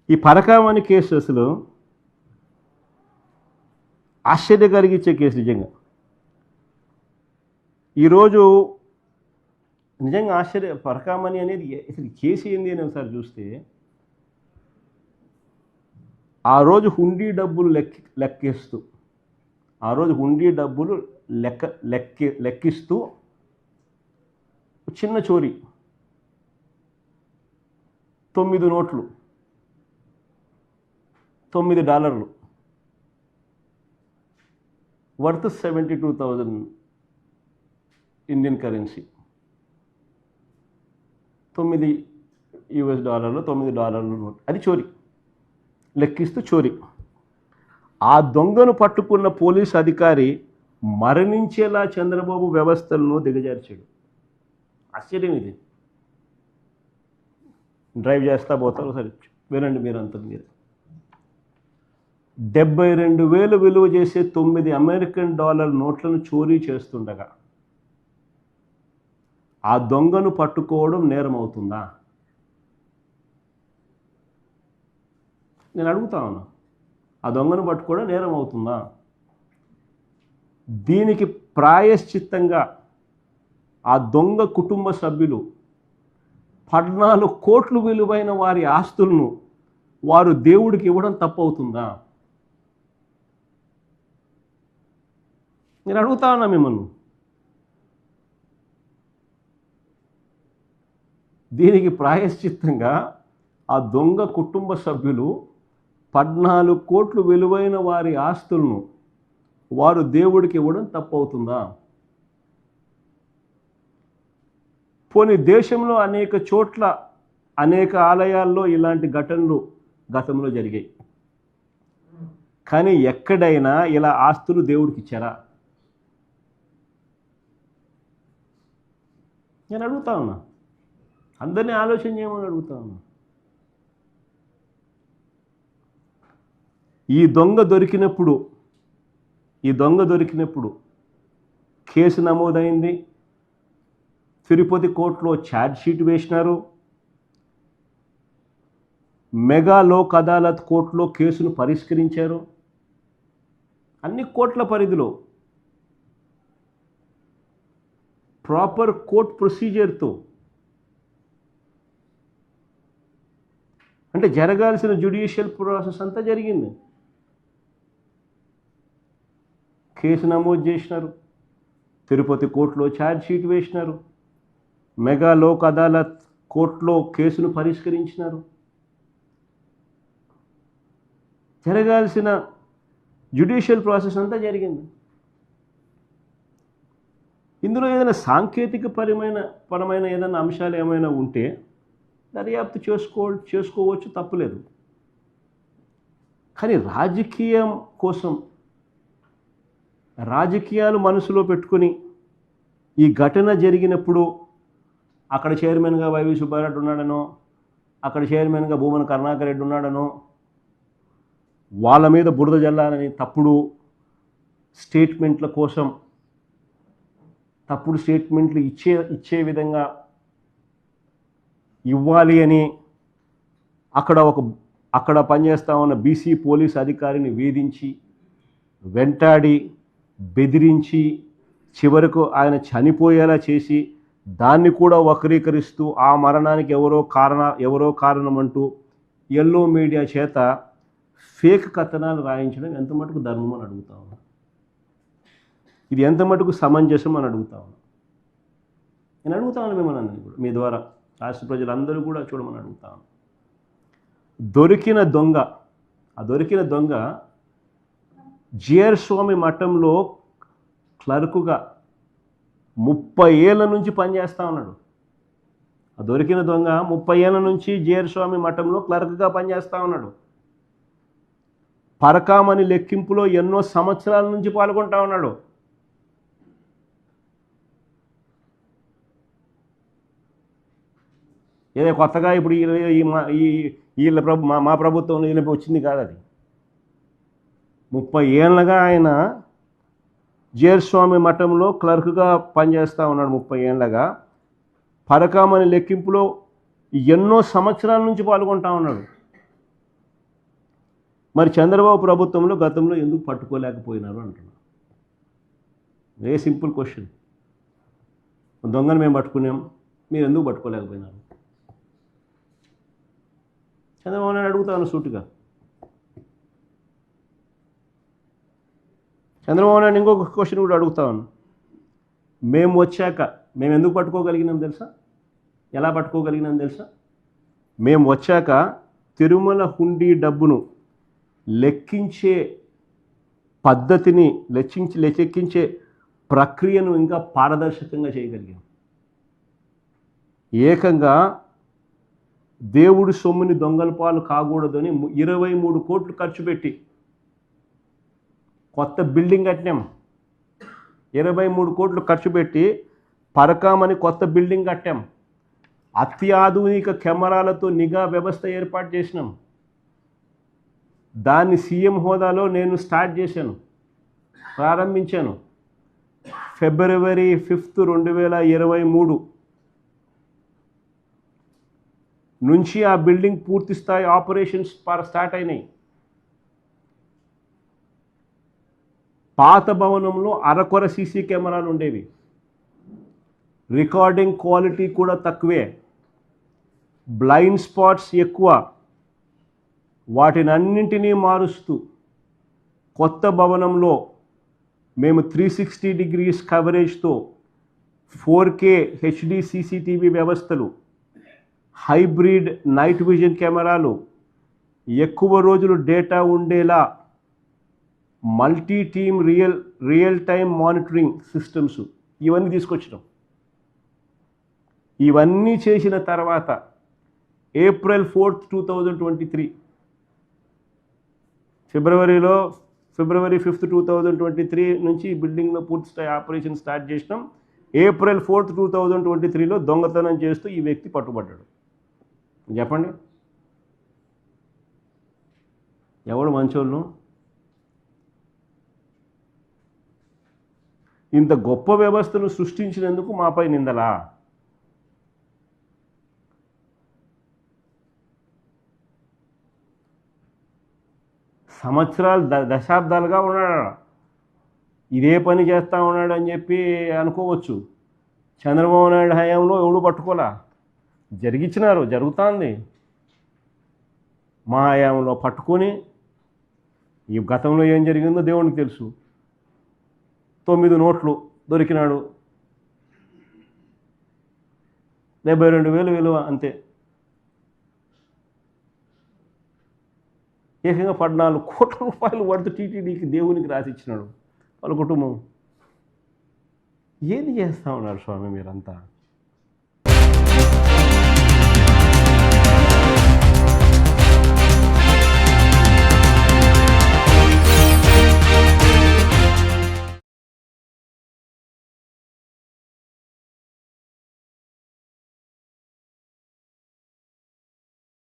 ఈ పరకామణి కేసు అసలు ఆశ్చర్య కలిగించే కేసు నిజంగా. ఈరోజు నిజంగా పరకామణి అనేది అసలు కేసు ఏంది అని ఒకసారి చూస్తే, ఆ రోజు హుండీ డబ్బులు లెక్కిస్తూ లెక్కిస్తూ చిన్న చోరీ, 9 నోట్లు, $9 వర్త్ 72,000 ఇండియన్ కరెన్సీ, $9 నోట్, అది చోరీ, లెక్కిస్తూ చోరీ. ఆ దొంగను పట్టుకున్న పోలీసు అధికారి మరణించేలా చంద్రబాబు వ్యవస్థలను దిగజార్చాడు. ఆశ్చర్యం ఇది. డ్రైవ్ చేస్తా పోతారు, సరే వినండి మీరంతా. మీరు $72,000 విలువ చేసే $9 నోట్లను చోరీ చేస్తుండగా ఆ దొంగను పట్టుకోవడం నేరం అవుతుందా? నేను అడుగుతా ఉన్నా, ఆ దొంగను పట్టుకోవడం నేరం అవుతుందా? దీనికి ప్రాయశ్చిత్తంగా ఆ దొంగ కుటుంబ సభ్యులు 14 కోట్లు విలువైన వారి ఆస్తులను వారు దేవుడికి ఇవ్వడం తప్పవుతుందా? నేను అడుగుతా ఉన్నా మిమ్మల్ని. దీనికి ప్రాయశ్చిత్తంగా ఆ దొంగ కుటుంబ సభ్యులు 14 కోట్లు విలువైన వారి ఆస్తులను వారు దేవుడికి ఇవ్వడం తప్పవుతుందా? పోనీ దేశంలో అనేక చోట్ల అనేక ఆలయాల్లో ఇలాంటి ఘటనలు గతంలో జరిగాయి, కానీ ఎక్కడైనా ఇలా ఆస్తులు దేవుడికి ఇచ్చారా? నేను అడుగుతా ఉన్నా, అందరినీ ఆలోచన చేయమని అడుగుతా ఉన్నా. ఈ దొంగ దొరికినప్పుడు కేసు నమోదైంది, తిరుపతి కోర్టులో ఛార్జ్ షీట్ వేసినారు, మెగా లోక్ అదాలత్ కోర్టులో కేసును పరిష్కరించారు. అన్ని కోర్టుల పరిధిలో ప్రాపర్ కోర్ట్ ప్రొసీజర్తో, అంటే జరగాల్సిన జ్యుడిషియల్ ప్రాసెస్ అంతా జరిగింది. కేసు నమోదు చేసినారు, తిరుపతి కోర్టులో ఛార్జ్ షీట్ వేసినారు, మెగా లోక్ అదాలత్ కోర్టులో కేసును పరిష్కరించినారు. జరగాల్సిన జ్యుడిషియల్ ప్రాసెస్ అంతా జరిగింది. ఇందులో ఏదైనా సాంకేతిక పరమైన ఏదైనా అంశాలు ఏమైనా ఉంటే దర్యాప్తు చేసుకోవచ్చు, తప్పులేదు. కానీ రాజకీయం కోసం, రాజకీయాలు మనసులో పెట్టుకొని ఈ ఘటన జరిగినప్పుడు అక్కడ చైర్మన్గా వైవి సుబ్బారెడ్డి ఉన్నాడనో, అక్కడ చైర్మన్గా భూమన కరుణాకర్ రెడ్డి ఉన్నాడనో, వాళ్ళ మీద బురద జల్లాలని తప్పుడు స్టేట్మెంట్ల కోసం, తప్పుడు స్టేట్మెంట్లు ఇచ్చే విధంగా ఇవ్వాలి అని అక్కడ పనిచేస్తా ఉన్న బీసీ పోలీస్ అధికారిని వేధించి, వెంటాడి, బెదిరించి, చివరకు ఆయన చనిపోయేలా చేసి, దాన్ని కూడా వక్రీకరిస్తూ ఆ మరణానికి ఎవరో కారణం అంటూ ఎల్లో మీడియా చేత ఫేక్ కథనాలు రాయించడం ఎంత మటుకు ధర్మం అని అడుగుతా ఉన్నా. ఇది ఎంత మటుకు సమంజసం అని అడుగుతా ఉన్నా. నేను అడుగుతా ఉన్నా మిమ్మల్ని కూడా, మీ ద్వారా రాష్ట్ర ప్రజలందరూ కూడా చూడమని అడుగుతా ఉన్నా. దొరికిన దొంగ జిఆర్ స్వామి మఠంలో క్లర్కుగా 30 ఏళ్ళ నుంచి పనిచేస్తూ ఉన్నాడు. ఆ దొరికిన దొంగ 30 ఏళ్ళ నుంచి జిఆర్ స్వామి మఠంలో క్లర్క్గా పనిచేస్తూ ఉన్నాడు. పరకామణి లెక్కింపులో ఎన్నో సంవత్సరాల నుంచి పాల్గొంటూ ఉన్నాడు. ఏదో కొత్తగా ఇప్పుడు మా ప్రభుత్వం వచ్చింది కాదు అది. 30 ఏళ్ళగా ఆయన జిఆర్ స్వామి మఠంలో క్లర్క్గా పనిచేస్తూ ఉన్నాడు. 30 ఏళ్ళగా పరకామణి లెక్కింపులో ఎన్నో సంవత్సరాల నుంచి పాల్గొంటూ ఉన్నాడు. మరి చంద్రబాబు ప్రభుత్వంలో గతంలో ఎందుకు పట్టుకోలేకపోయినారు అంటున్నా. Very simple question. దొంగను మేము పట్టుకున్నాం, మీరు ఎందుకు పట్టుకోలేకపోయినారు? చంద్రబాబు నాయుడు అడుగుతాను సూటిగా. చంద్రబాబు నాయుడు ఇంకొక క్వశ్చన్ కూడా అడుగుతాను. మేము వచ్చాక మేము ఎందుకు పట్టుకోగలిగినాం తెలుసా? ఎలా పట్టుకోగలిగినాం తెలుసా? మేము వచ్చాక తిరుమల హుండీ డబ్బును లెక్కించే పద్ధతిని లెక్కించే ప్రక్రియను ఇంకా పారదర్శకంగా చేయగలిగాం. ఏకంగా దేవుడి సొమ్ముని దొంగల పాలు కాకూడదని 23 కోట్లు ఖర్చు పెట్టి కొత్త బిల్డింగ్ కట్టినాం. 23 కోట్లు ఖర్చు పెట్టి పరకామని కొత్త బిల్డింగ్ కట్టాం. అత్యాధునిక కెమెరాలతో నిఘా వ్యవస్థ ఏర్పాటు చేసినాం. దాన్ని సీఎం హోదాలో నేను స్టార్ట్ చేశాను, ప్రారంభించాను. ఫిబ్రవరి 5, 2023 నుంచి ఆ బిల్డింగ్ పూర్తి స్థాయి ఆపరేషన్స్ స్టార్ట్ అయినాయి. పాత భవనంలో అరకొర సీసీ కెమెరాలు ఉండేవి. రికార్డింగ్ క్వాలిటీ కూడా తక్కువే, బ్లైండ్ స్పాట్స్ ఎక్కువ. వాటినన్నింటినీ మారుస్తూ కొత్త భవనంలో మేము 360 degrees కవరేజ్తో 4K HD CCTV వ్యవస్థలు, హైబ్రిడ్ నైట్ విజన్ కెమెరాలు, ఎక్కువ రోజులు డేటా ఉండేలా multi team real time monitoring systems ఇవన్నీ తీసుకొచ్చినాం. ఇవన్నీ చేసిన తర్వాత April 4, 2023 ఫిబ్రవరి 5, 2023 నుంచి బిల్డింగ్లో పూర్తి స్థాయి ఆపరేషన్ స్టార్ట్ చేసినాం. April 4, 2023లో దొంగతనం చేస్తూ ఈ వ్యక్తి పట్టుబడ్డాడు. చెప్పండి, ఎవడు మంచోళ్ళు? ఇంత గొప్ప వ్యవస్థను సృష్టించినందుకు మాపై నిందలా? సంవత్సరాలు దశాబ్దాలుగా ఉన్నాడు, ఇదే పని చేస్తూ ఉన్నాడు అని చెప్పి అనుకోవచ్చు. చంద్రబాబు నాయుడు హయాంలో ఎవడు పట్టుకోలా, జరుగుతుంది. మా హయాంలో పట్టుకొని ఈ గతంలో ఏం జరిగిందో దేవునికి తెలుసు. 9 నోట్లు దొరికినాడు, 72,000 విలువ అంతే. ఏకంగా 14 కోట్ల రూపాయలు వర్త్ టీటీడీకి దేవునికి రాసిచ్చినాడు వాళ్ళ కుటుంబం. ఏది చేస్తూ ఉన్నారు స్వామి మీరంతా?